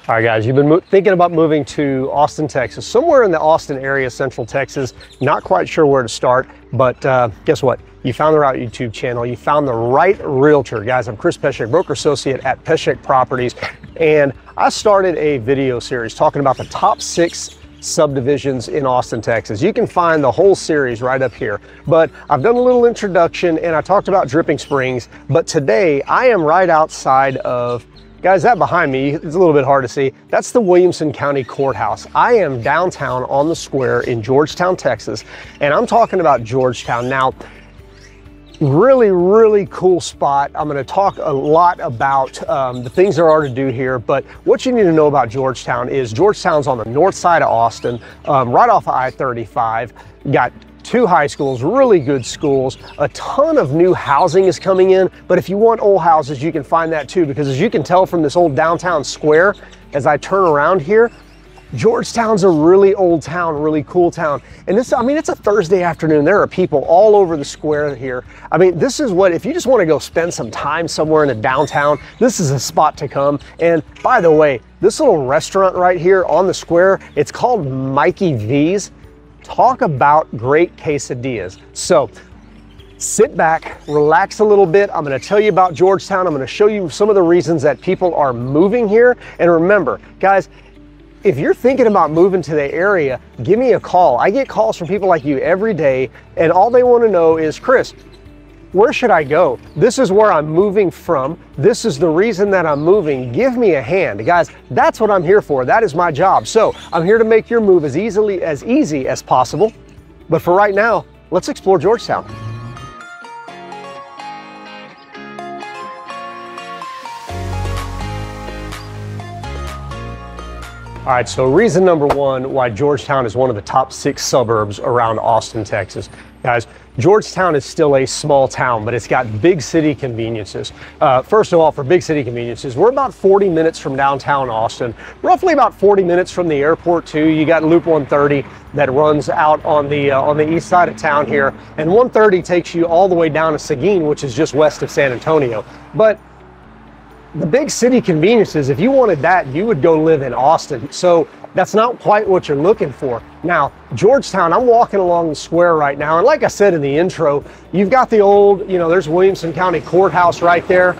All right, guys, you've been thinking about moving to Austin, Texas, somewhere in the Austin area, Central Texas. Not quite sure where to start, but guess what? You found the right YouTube channel. You found the right realtor. Guys, I'm Chris Peshek, broker associate at Peshek Properties, and I started a video series talking about the top 6 subdivisions in Austin, Texas. You can find the whole series right up here, but I've done a little introduction and I talked about Dripping Springs, but today I am right outside of, guys, that behind me, it's a little bit hard to see. That's the Williamson County Courthouse. I am downtown on the square in Georgetown, Texas, and I'm talking about Georgetown. Now, really cool spot. I'm going to talk a lot about the things there are to do here, but what you need to know about Georgetown is Georgetown's on the north side of Austin, right off of I-35. Got 2 high schools, really good schools. A ton of new housing is coming in, but if you want old houses, you can find that too, because as you can tell from this old downtown square, as I turn around here, Georgetown's a really old town, really cool town. And this, I mean, it's a Thursday afternoon. There are people all over the square here. I mean, this is what, if you just want to go spend some time somewhere in the downtown, this is a spot to come. And by the way, this little restaurant right here on the square, it's called Mikey V's. Talk about great quesadillas. So sit back, relax a little bit. I'm going to tell you about Georgetown. I'm going to show you some of the reasons that people are moving here. And remember, guys, if you're thinking about moving to the area, give me a call. I get calls from people like you every day, and all they want to know is, Chris, where should I go? This is where I'm moving from. This is the reason that I'm moving. Give me a hand. Guys, that's what I'm here for. That is my job. So I'm here to make your move as easy as possible. But for right now, let's explore Georgetown. All right, so reason number 1 why Georgetown is one of the top 6 suburbs around Austin, Texas. Guys, Georgetown is still a small town, but it's got big city conveniences. First of all, for big city conveniences, we're about 40 minutes from downtown Austin, roughly about 40 minutes from the airport too. You got Loop 130 that runs out on the east side of town here, and 130 takes you all the way down to Seguin, which is just west of San Antonio. But the big city conveniences, if you wanted that, you would go live in Austin. So that's not quite what you're looking for. Now, Georgetown, I'm walking along the square right now, and like I said in the intro, you've got the old, there's Williamson County Courthouse right there.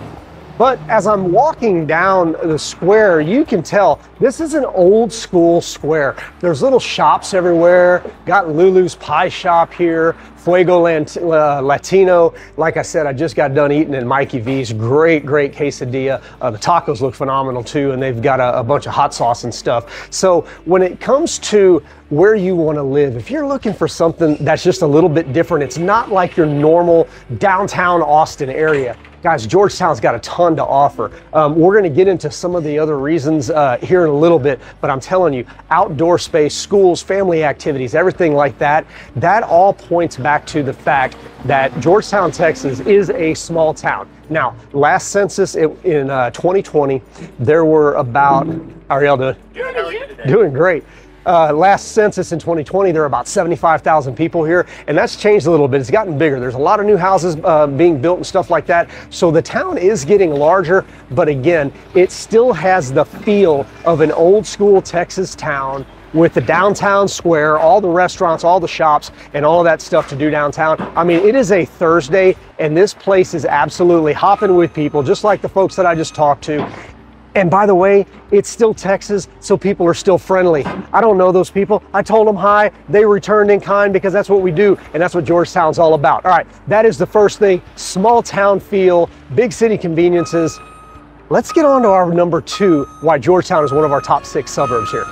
But as I'm walking down the square, you can tell this is an old school square. There's little shops everywhere. Got Lulu's Pie Shop here, Fuego Latino. Like I said, I just got done eating in Mikey V's. Great quesadilla. The tacos look phenomenal too, and they've got a bunch of hot sauce and stuff. So when it comes to where you want to live, if you're looking for something that's just a little bit different, it's not like your normal downtown Austin area. Guys, Georgetown's got a ton to offer. We're going to get into some of the other reasons here in a little bit, but I'm telling you, outdoor space, schools, family activities, everything like that, that all points back to the fact that Georgetown, Texas is a small town. Now, last census in 2020, there were about, how are y'all doing? Doing great. Last census in 2020, there were about 75,000 people here, and that's changed a little bit. It's gotten bigger. There's a lot of new houses being built and stuff like that. So the town is getting larger, but again, it still has the feel of an old school Texas town with the downtown square, all the restaurants, all the shops, and all of that stuff to do downtown. I mean, it is a Thursday, and this place is absolutely hopping with people, just like the folks that I just talked to. And by the way, it's still Texas, so people are still friendly. I don't know those people. I told them hi, they returned in kind, because that's what we do, and that's what Georgetown's all about. All right, that is the first thing. Small town feel, big city conveniences. Let's get on to our number 2, why Georgetown is one of our top 6 suburbs here.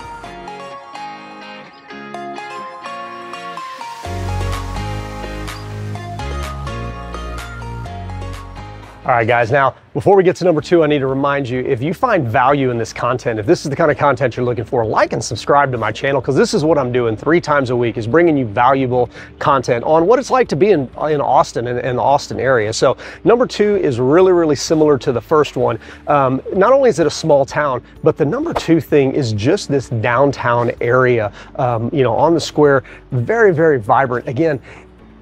All right, guys, now, before we get to number 2, I need to remind you, if you find value in this content, if this is the kind of content you're looking for, like and subscribe to my channel, because this is what I'm doing 3 times a week, is bringing you valuable content on what it's like to be in Austin and the Austin area. So number 2 is really similar to the first one. Not only is it a small town, but the number 2 thing is just this downtown area, on the square, very vibrant. Again,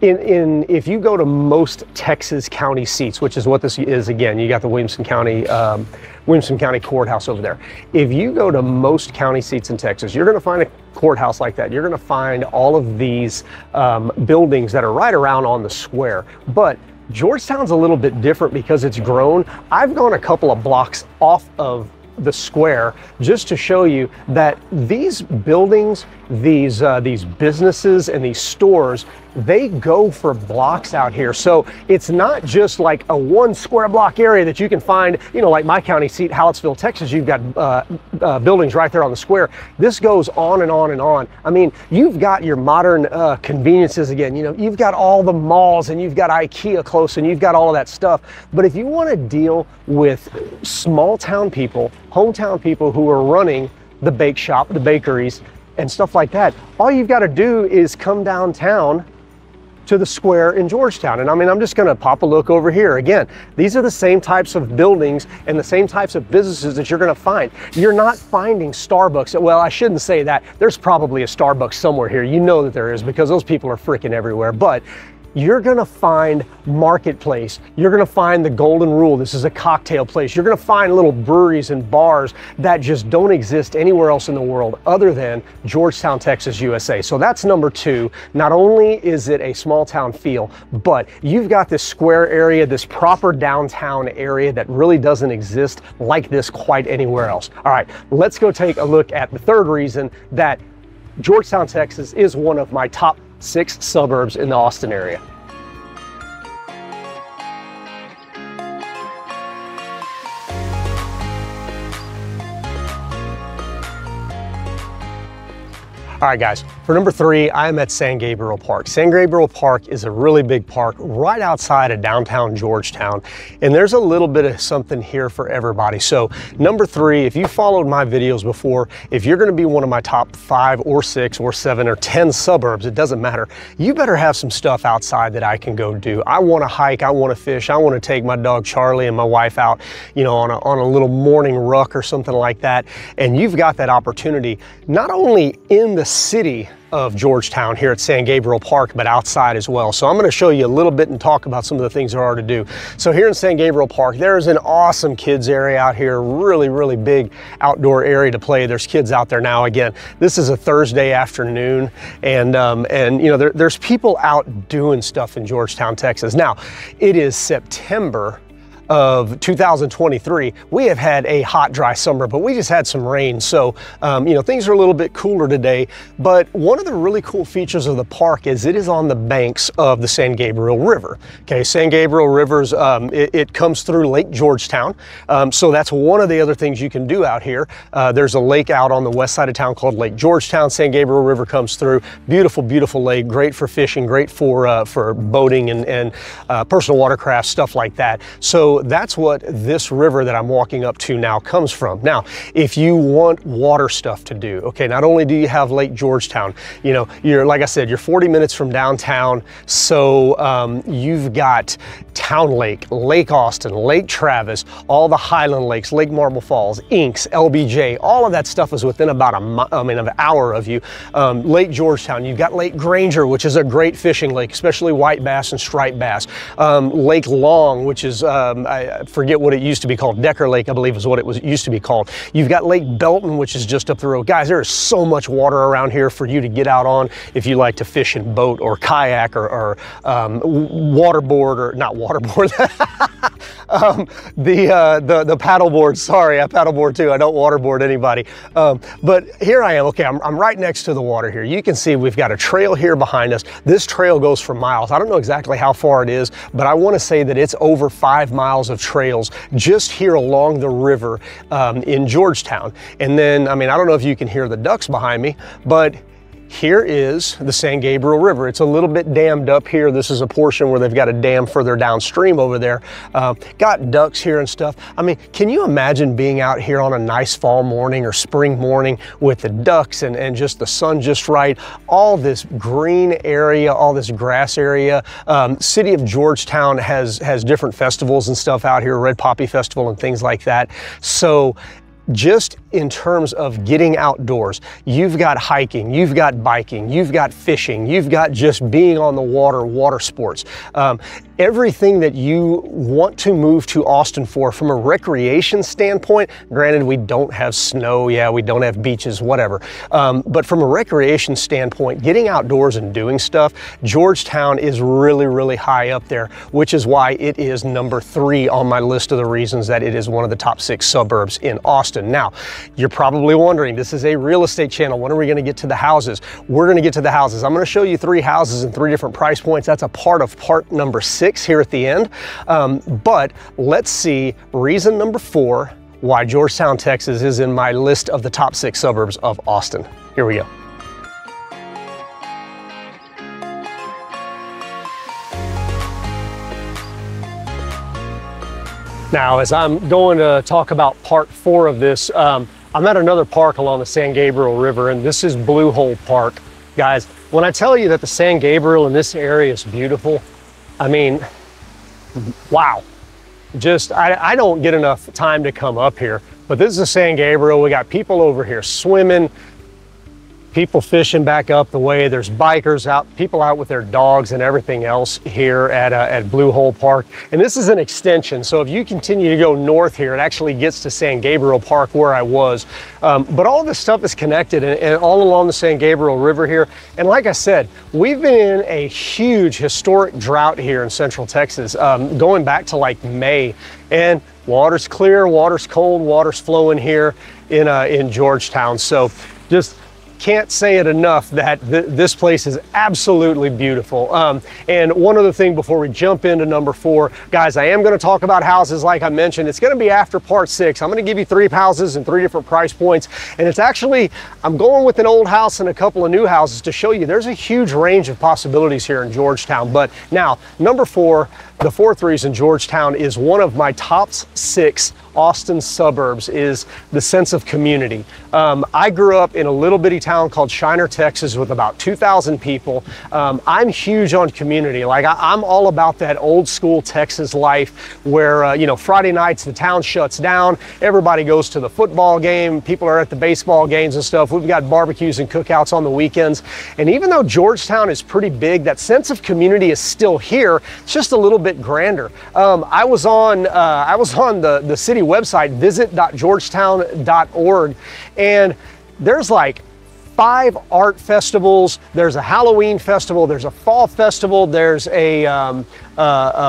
if you go to most Texas county seats, which is what this is, again, you got the Williamson County Courthouse over there. If you go to most county seats in Texas, you're going to find a courthouse like that. You're going to find all of these buildings that are right around on the square. But Georgetown's a little bit different because it's grown. I've gone a couple of blocks off of the square just to show you that these buildings, these businesses and these stores, they go for blocks out here. So it's not just like a 1 square block area that you can find, you know, like my county seat, Hallettsville, Texas, you've got buildings right there on the square. This goes on and on and on. I mean, you've got your modern conveniences again, you know, you've got all the malls and you've got IKEA close and you've got all of that stuff. But if you want to deal with small town people, hometown people who are running the bake shop, the bakeries, and stuff like that, all you've got to do is come downtown to the square in Georgetown. And I mean, I'm just gonna pop a look over here. Again, these are the same types of buildings and the same types of businesses that you're gonna find. You're not finding Starbucks. Well, I shouldn't say that. There's probably a Starbucks somewhere here. You know that there is, because those people are freaking everywhere. But you're gonna find Marketplace. You're gonna find the Golden Rule. This is a cocktail place. You're gonna find little breweries and bars that just don't exist anywhere else in the world other than Georgetown, Texas, USA. So that's number 2. Not only is it a small town feel, but you've got this square area, this proper downtown area that really doesn't exist like this quite anywhere else. All right, let's go take a look at the third reason that Georgetown, Texas is one of my top 6 suburbs in the Austin area. All right, guys, for number 3, I'm at San Gabriel Park. San Gabriel Park is a really big park right outside of downtown Georgetown, and there's a little bit of something here for everybody. So number 3, if you followed my videos before, if you're gonna be one of my top 5 or 6 or 7 or 10 suburbs, it doesn't matter, you better have some stuff outside that I can go do. I wanna hike, I wanna fish, I wanna take my dog Charlie and my wife out, you know, on a little morning ruck or something like that, and you've got that opportunity not only in the city of Georgetown here at San Gabriel Park, but outside as well. So I'm going to show you a little bit and talk about some of the things there are to do. So here in San Gabriel Park, there's an awesome kids area out here, really, really big outdoor area to play. There's kids out there now. Again, this is a Thursday afternoon, and you know, there's people out doing stuff in Georgetown, Texas. Now, it is September of 2023. We have had a hot, dry summer, but we just had some rain. So, you know, things are a little bit cooler today. But one of the really cool features of the park is it is on the banks of the San Gabriel River. Okay, San Gabriel River's, it comes through Lake Georgetown. So that's one of the other things you can do out here. There's a lake out on the west side of town called Lake Georgetown. San Gabriel River comes through. Beautiful, beautiful lake, great for fishing, great for boating and personal watercraft, stuff like that. So that's what this river that I'm walking up to now comes from. Now, if you want water stuff to do, okay, not only do you have Lake Georgetown, you know, you're, like I said, you're 40 minutes from downtown. So you've got Town Lake, Lake Austin, Lake Travis, all the Highland Lakes, Lake Marble Falls, Inks, LBJ, all of that stuff is within about an hour of you. Lake Georgetown, you've got Lake Granger, which is a great fishing lake, especially white bass and striped bass. Lake Long, which is, I forget what it used to be called. Decker Lake, I believe is what it used to be called. You've got Lake Belton, which is just up the road. Guys, there is so much water around here for you to get out on if you like to fish and boat or kayak or waterboard, or not waterboard, the paddleboard. Sorry, I paddleboard too. I don't waterboard anybody. But here I am. Okay, I'm right next to the water here. You can see we've got a trail here behind us. This trail goes for miles. I don't know exactly how far it is, but I want to say that it's over 5 miles of trails just here along the river in Georgetown. And then, I mean, I don't know if you can hear the ducks behind me, but here is the San Gabriel River. It's a little bit dammed up here. This is a portion where they've got a dam further downstream over there. Got ducks here and stuff. I mean, can you imagine being out here on a nice fall morning or spring morning with the ducks and just the sun just right, all this green area, all this grass area. City of Georgetown has different festivals and stuff out here, Red Poppy Festival and things like that. So just in terms of getting outdoors. You've got hiking, you've got biking, you've got fishing, you've got just being on the water, water sports. Everything that you want to move to Austin for from a recreation standpoint, granted we don't have snow, yeah, we don't have beaches, whatever. But from a recreation standpoint, getting outdoors and doing stuff, Georgetown is really, really high up there, which is why it is number 3 on my list of the reasons that it is one of the top 6 suburbs in Austin. Now, you're probably wondering, this is a real estate channel. When are we going to get to the houses? We're going to get to the houses. I'm going to show you 3 houses in 3 different price points. That's a part of part number 6 here at the end. But let's see reason number 4 why Georgetown, Texas is in my list of the top 6 suburbs of Austin. Here we go. Now, as I'm going to talk about part 4 of this, I'm at another park along the San Gabriel River, and this is Blue Hole Park. Guys, when I tell you that the San Gabriel in this area is beautiful, I mean, wow. Just, I don't get enough time to come up here, but this is the San Gabriel. We got people over here swimming, people fishing back up the way. There's bikers out, people out with their dogs and everything else here at Blue Hole Park. And this is an extension. So if you continue to go north here, it actually gets to San Gabriel Park where I was. But all this stuff is connected and all along the San Gabriel River here. And like I said, we've been in a huge historic drought here in Central Texas, going back to like May. And water's clear, water's cold, water's flowing here in Georgetown. So just can't say it enough that this place is absolutely beautiful. And one other thing before we jump into number 4, guys, I am going to talk about houses like I mentioned. It's going to be after part 6. I'm going to give you 3 houses in 3 different price points. And it's actually, I'm going with an old house and a couple of new houses to show you there's a huge range of possibilities here in Georgetown. But now, number 4, the 4th reason Georgetown is one of my top 6 Austin suburbs is the sense of community. I grew up in a little bitty town called Shiner, Texas with about 2,000 people. I'm huge on community. Like I'm all about that old school Texas life where, you know, Friday nights the town shuts down, everybody goes to the football game, people are at the baseball games and stuff. We've got barbecues and cookouts on the weekends. And even though Georgetown is pretty big, that sense of community is still here. It's just a little bit grander. I was on the city website, visit.georgetown.org, and there's like 5 art festivals. There's a Halloween festival, there's a fall festival, there's a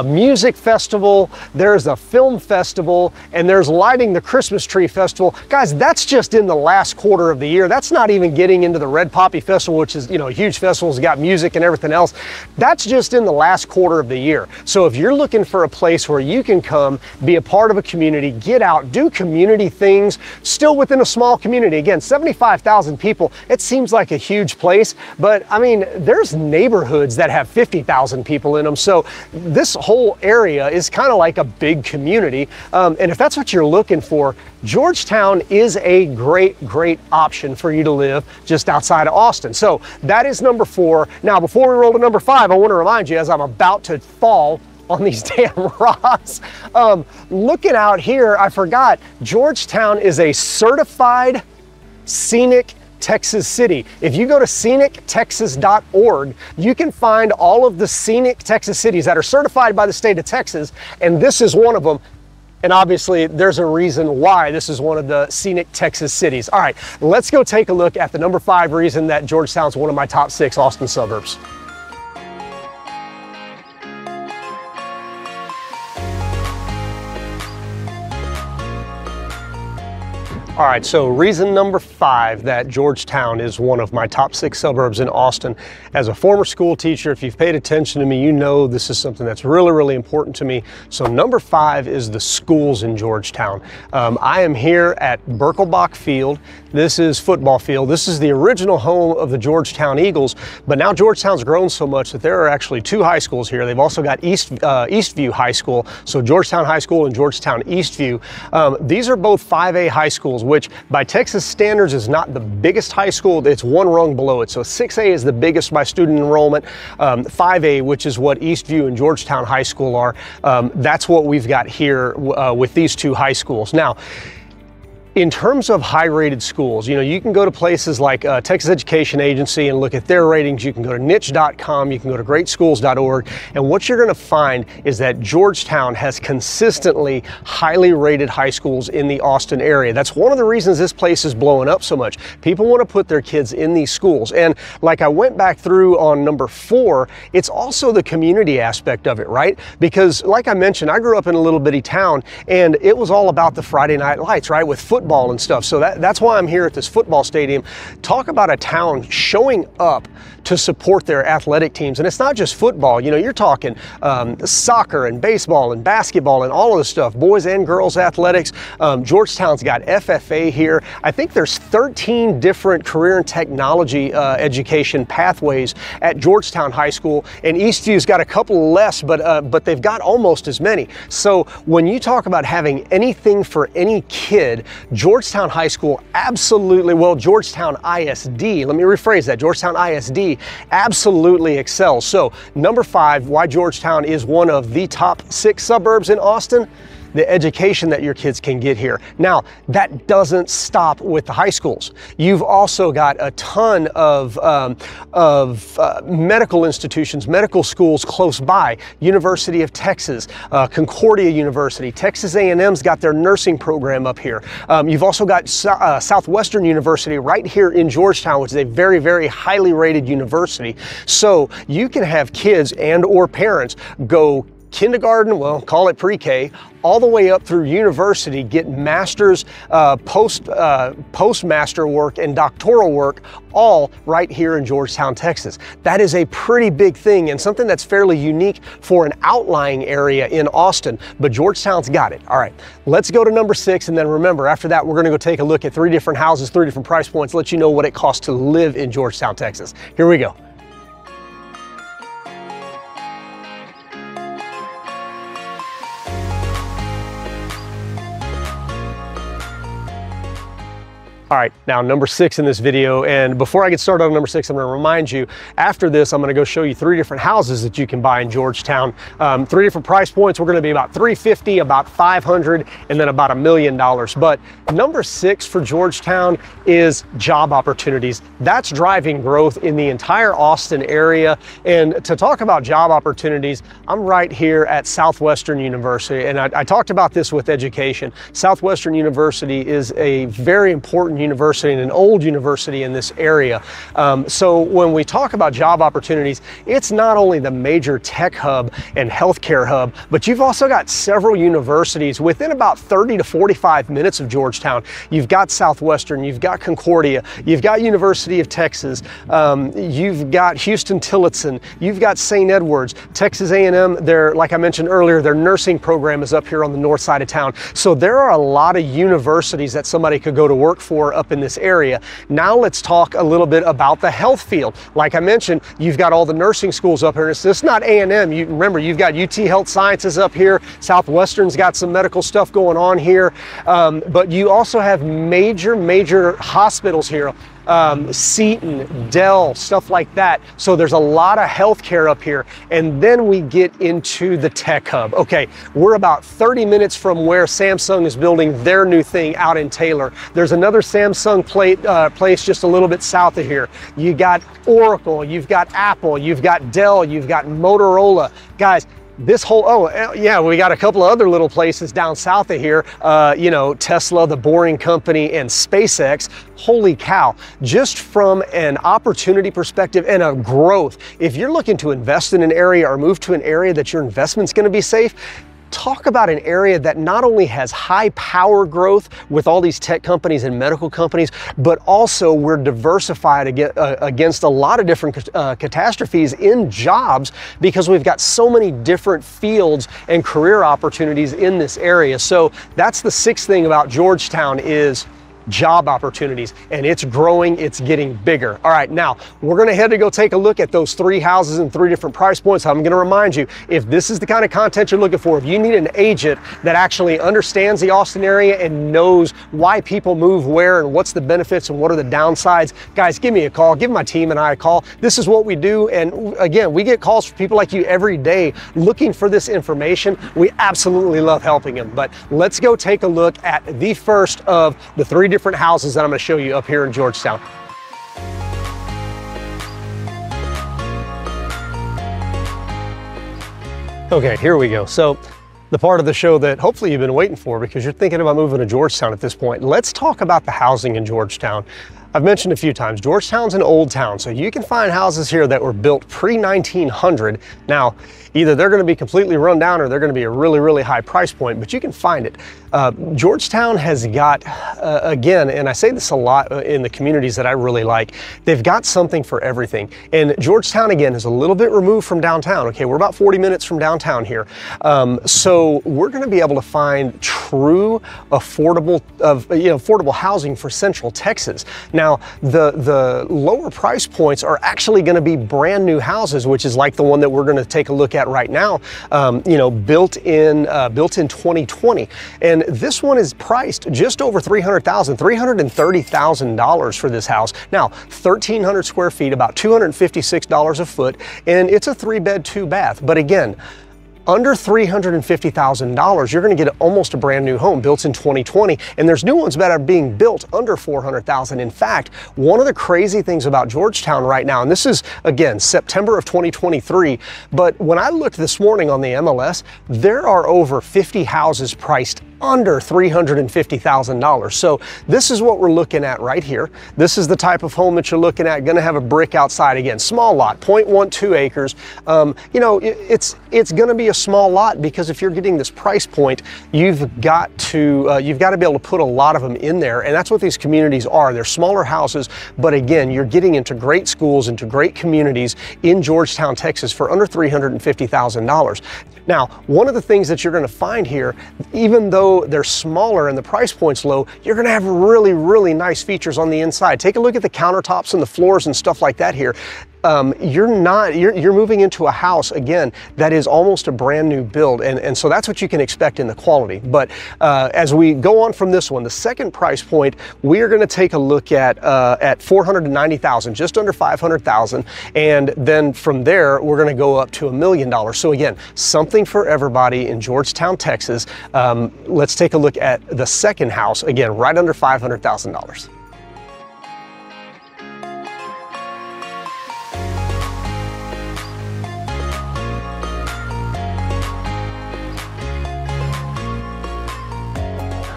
music festival, there's a film festival, and there's lighting the Christmas tree festival. Guys, that's just in the last quarter of the year. That's not even getting into the Red Poppy Festival, which is, you know, a huge festival. It's got music and everything else. That's just in the last quarter of the year. So if you're looking for a place where you can come, be a part of a community, get out, do community things, still within a small community. Again, 75,000 people, it seems like a huge place, but I mean, there's neighborhoods that have 50,000 people in them. So this whole area is kind of like a big community. And if that's what you're looking for, Georgetown is a great, great option for you to live just outside of Austin. So that is number 4. Now, before we roll to number 5, I want to remind you, as I'm about to fall on these damn rocks, looking out here, I forgot, Georgetown is a certified scenic Texas city. If you go to scenictexas.org, you can find all of the scenic Texas cities that are certified by the state of Texas, and this is one of them. And obviously there's a reason why this is one of the scenic Texas cities. All right, let's go take a look at the number 5 reason that Georgetown's one of my top 6 Austin suburbs. All right, so reason number 5 that Georgetown is one of my top 6 suburbs in Austin. As a former school teacher, if you've paid attention to me, you know this is something that's really, really important to me. So number 5 is the schools in Georgetown. I am here at Birkelbach Field. This is football field. This is the original home of the Georgetown Eagles, but now Georgetown's grown so much that there are actually 2 high schools here. They've also got Eastview High School, so Georgetown High School and Georgetown Eastview. These are both 5A high schools, which by Texas standards is not the biggest high school. It's one rung below it. So 6A is the biggest by student enrollment. 5A, which is what Eastview and Georgetown High School are, that's what we've got here with these 2 high schools. Now, In terms of high-rated schools, you know, you can go to places like Texas Education Agency and look at their ratings. You can go to niche.com, you can go to greatschools.org, and what you're going to find is that Georgetown has consistently highly rated high schools in the Austin area. That's one of the reasons this place is blowing up so much. People want to put their kids in these schools, and like I went back through on number 4, it's also the community aspect of it, right? Because like I mentioned, I grew up in a little bitty town, and it was all about the Friday night lights, right? With football and stuff. So that's why I'm here at this football stadium. Talk about a town showing up to support their athletic teams. And it's not just football, you know, you're talking soccer and baseball and basketball and all of the stuff, boys and girls athletics. Georgetown's got FFA here. I think there's 13 different career and technology education pathways at Georgetown High School, and Eastview's got a couple less, but they've got almost as many. So when you talk about having anything for any kid, Georgetown High School absolutely, well, Georgetown ISD, let me rephrase that, Georgetown ISD absolutely excels. So number 5, why Georgetown is one of the top 6 suburbs in Austin, the education that your kids can get here. Now, that doesn't stop with the high schools. You've also got a ton of medical institutions, medical schools close by. University of Texas, Concordia University, Texas A&M's got their nursing program up here. You've also got Southwestern University right here in Georgetown, which is a very, very highly rated university. So you can have kids and or parents go kindergarten, well, call it pre-K, all the way up through university, get master's, postmaster work and doctoral work, all right here in Georgetown, Texas. That is a pretty big thing and something that's fairly unique for an outlying area in Austin, but Georgetown's got it. All right, let's go to number 6, and then remember, after that, we're gonna go take a look at 3 different houses, 3 different price points, let you know what it costs to live in Georgetown, Texas. Here we go. All right, now number 6 in this video, and before I get started on number 6, I'm gonna remind you, after this, I'm gonna go show you 3 different houses that you can buy in Georgetown. 3 different price points. We're gonna be about $350,000, about $500,000, and then about $1 million. But number 6 for Georgetown is job opportunities. That's driving growth in the entire Austin area. And to talk about job opportunities, I'm right here at Southwestern University, and I talked about this with education. Southwestern University is a very important university and an old university in this area. So when we talk about job opportunities, it's not only the major tech hub and healthcare hub, but you've also got several universities within about 30 to 45 minutes of Georgetown. You've got Southwestern, you've got Concordia, you've got University of Texas, you've got Houston-Tillotson, you've got St. Edwards, Texas A&M, like I mentioned earlier, their nursing program is up here on the north side of town. So there are a lot of universities that somebody could go to work for up in this area. Now let's talk a little bit about the health field. Like I mentioned, you've got all the nursing schools up here. And it's just not A&M. You remember, you've got UT Health Sciences up here. Southwestern's got some medical stuff going on here. But you also have major hospitals here. Seton, Dell, stuff like that. So there's a lot of healthcare up here. And then we get into the tech hub. Okay, we're about 30 minutes from where Samsung is building their new thing out in Taylor. There's another Samsung place just a little bit south of here. You got Oracle, you've got Apple, you've got Dell, you've got Motorola. Guys, this whole, oh yeah, we got a couple of other little places down south of here, you know, Tesla, the Boring Company, and SpaceX. Holy cow, just from an opportunity perspective and a growth, if you're looking to invest in an area or move to an area that your investment's gonna be safe, talk about an area that not only has high power growth with all these tech companies and medical companies, but also we're diversified against a lot of different catastrophes in jobs because we've got so many different fields and career opportunities in this area. So that's the 6th thing about Georgetown is job opportunities, and it's growing, it's getting bigger. All right, now we're gonna head to go take a look at those 3 houses in 3 different price points. I'm gonna remind you, if this is the kind of content you're looking for, if you need an agent that actually understands the Austin area and knows why people move where and what's the benefits and what are the downsides, guys, give me a call, give my team and I a call. This is what we do, and again, we get calls from people like you every day looking for this information. We absolutely love helping them. But let's go take a look at the first of the 3 different houses that I'm going to show you up here in Georgetown. Okay, here we go. So the part of the show that hopefully you've been waiting for, because you're thinking about moving to Georgetown at this point. Let's talk about the housing in Georgetown. I've mentioned a few times, Georgetown's an old town, so you can find houses here that were built pre-1900. Now, either they're going to be completely run down or they're going to be a really, really high price point, but you can find it. Georgetown has got, again, and I say this a lot in the communities that I really like, they've got something for everything. And Georgetown, again, is a little bit removed from downtown. Okay, we're about 40 minutes from downtown here. So we're going to be able to find true affordable housing for Central Texas. Now, the lower price points are actually going to be brand new houses, which is like the one that we're going to take a look at right now, built in 2020. And this one is priced just over $330,000 for this house. Now, 1,300 square feet, about $256 a foot, and it's a 3-bed, 2-bath. But again, under $350,000, you're going to get almost a brand new home built in 2020, and there's new ones that are being built under $400,000. In fact, one of the crazy things about Georgetown right now, and this is, again, September of 2023, but when I looked this morning on the MLS, there are over 50 houses priced under $350,000. So this is what we're looking at right here. This is the type of home that you're looking at. Going to have a brick outside. Again, small lot, 0.12 acres. It's going to be a small lot because if you're getting this price point, you've got to be able to put a lot of them in there, and that's what these communities are. They're smaller houses, but again, you're getting into great schools, into great communities in Georgetown, Texas for under $350,000. Now, one of the things that you're going to find here, even though they're smaller and the price point's low, you're going to have really, really nice features on the inside. Take a look at the countertops and the floors and stuff like that here. You're moving into a house, again, that is almost a brand new build, and so that's what you can expect in the quality. But as we go on from this one, the second price point, we are going to take a look at $490,000, just under $500,000, and then from there we're going to go up to $1 million. So again, something for everybody in Georgetown, Texas. Let's take a look at the second house, again, right under $500,000.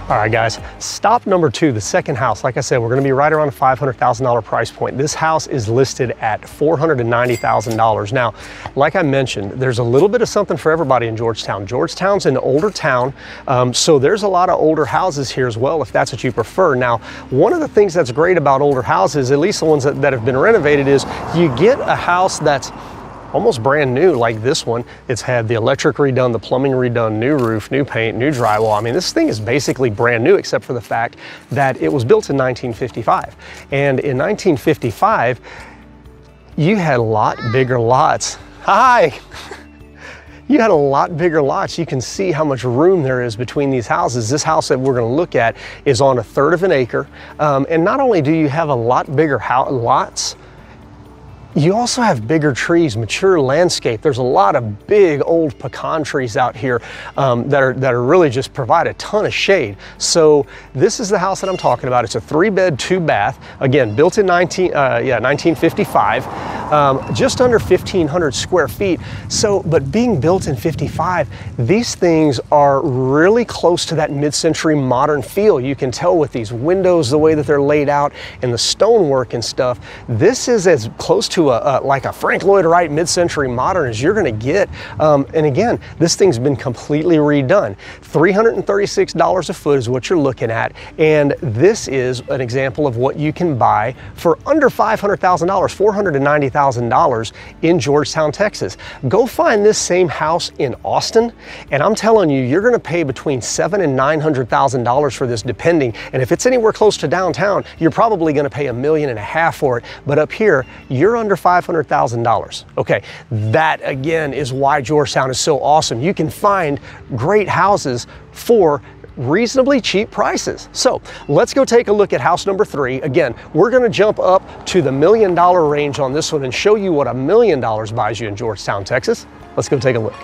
All right, guys, stop number 2, the second house. Like I said, we're going to be right around a $500,000 price point. This house is listed at $490,000. Now, like I mentioned, there's a little bit of something for everybody in Georgetown. Georgetown's an older town, so there's a lot of older houses here as well, if that's what you prefer. Now, one of the things that's great about older houses, at least the ones that have been renovated, is you get a house that's almost brand new, like this one. It's had the electric redone, the plumbing redone, new roof, new paint, new drywall. I mean, this thing is basically brand new, except for the fact that it was built in 1955. And in 1955, you had a lot bigger lots. Hi! You had a lot bigger lots. You can see how much room there is between these houses. This house that we're going to look at is on 1/3 of an acre. And not only do you have a lot bigger lots, you also have bigger trees, mature landscape. There's a lot of big old pecan trees out here that are really just provide a ton of shade. So this is the house that I'm talking about. It's a 3-bed, 2-bath. Again, built in 1955, just under 1,500 square feet. So, but being built in 55, these things are really close to that mid-century modern feel. You can tell with these windows, the way that they're laid out, and the stonework and stuff. This is as close to like a Frank Lloyd Wright mid-century modern as you're going to get. And again, this thing's been completely redone. $336 a foot is what you're looking at, and this is an example of what you can buy for under $500,000, $490,000. $900,000 in Georgetown, Texas. Go find this same house in Austin, and I'm telling you, you're gonna pay between $700,000 and $900,000 for this, depending. And if it's anywhere close to downtown, you're probably gonna pay $1.5 million for it. But up here, you're under $500,000. Okay, that again is why Georgetown is so awesome. You can find great houses for reasonably cheap prices. So let's go take a look at house number 3. Again, we're going to jump up to the $1 million range on this one and show you what $1 million buys you in Georgetown, Texas. Let's go take a look.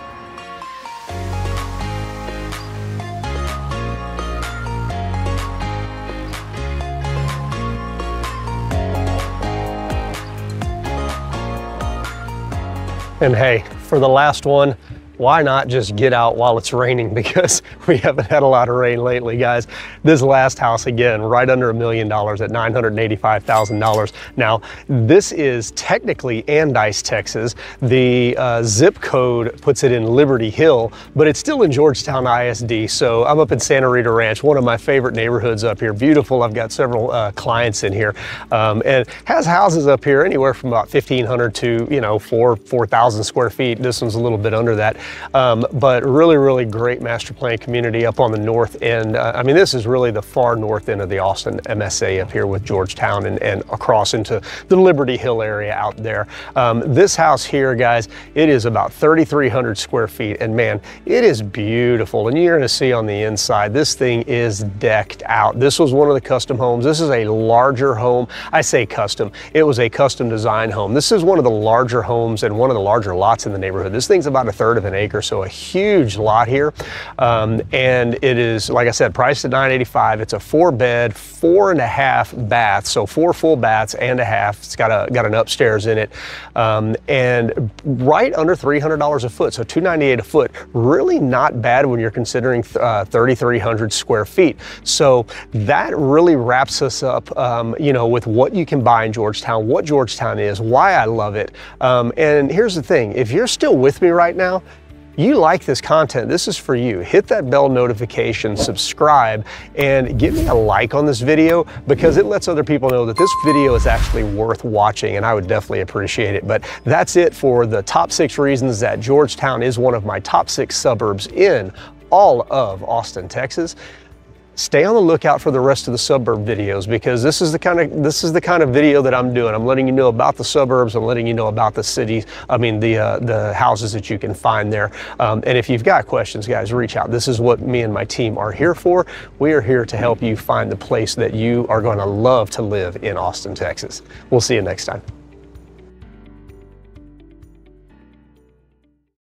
And hey, for the last one, why not just get out while it's raining, because we haven't had a lot of rain lately, guys. This last house, again, right under $1 million at $985,000. Now, this is technically Andice, Texas. The zip code puts it in Liberty Hill, but it's still in Georgetown ISD. So I'm up in Santa Rita Ranch, one of my favorite neighborhoods up here. Beautiful. I've got several clients in here, and has houses up here anywhere from about 1,500 to 4,000 square feet. This one's a little bit under that. But really great master plan community up on the north end. I mean, this is really the far north end of the Austin MSA up here with Georgetown and across into the Liberty Hill area out there. This house here, guys, it is about 3,300 square feet, and man, it is beautiful. And you're gonna see on the inside, this thing is decked out. This was one of the custom homes. This is a larger home. I say custom, it was a custom design home. This is one of the larger homes and one of the larger lots in the neighborhood. This thing's about 1/3 of an acre, so a huge lot here. And it is, like I said, priced at $985,000. It's a 4-bed, 4.5 baths, so 4 full baths and a half. It's got an upstairs in it, and right under $300 a foot, so $298 a foot. Really not bad when you're considering 3,300 square feet. So that really wraps us up, with what you can buy in Georgetown, what Georgetown is, why I love it. And here's the thing: if you're still with me right now, you like this content, this is for you. Hit that bell notification, subscribe, and give me a like on this video, because it lets other people know that this video is actually worth watching, and I would definitely appreciate it. But that's it for the top 6 reasons that Georgetown is one of my top 6 suburbs in all of Austin, Texas. Stay on the lookout for the rest of the suburb videos, because this is the kind of video that I'm doing. I'm letting you know about the suburbs. I'm letting you know about the cities. I mean, the houses that you can find there. And if you've got questions, guys, reach out. This is what me and my team are here for. We are here to help you find the place that you are going to love to live in Austin, Texas. We'll see you next time.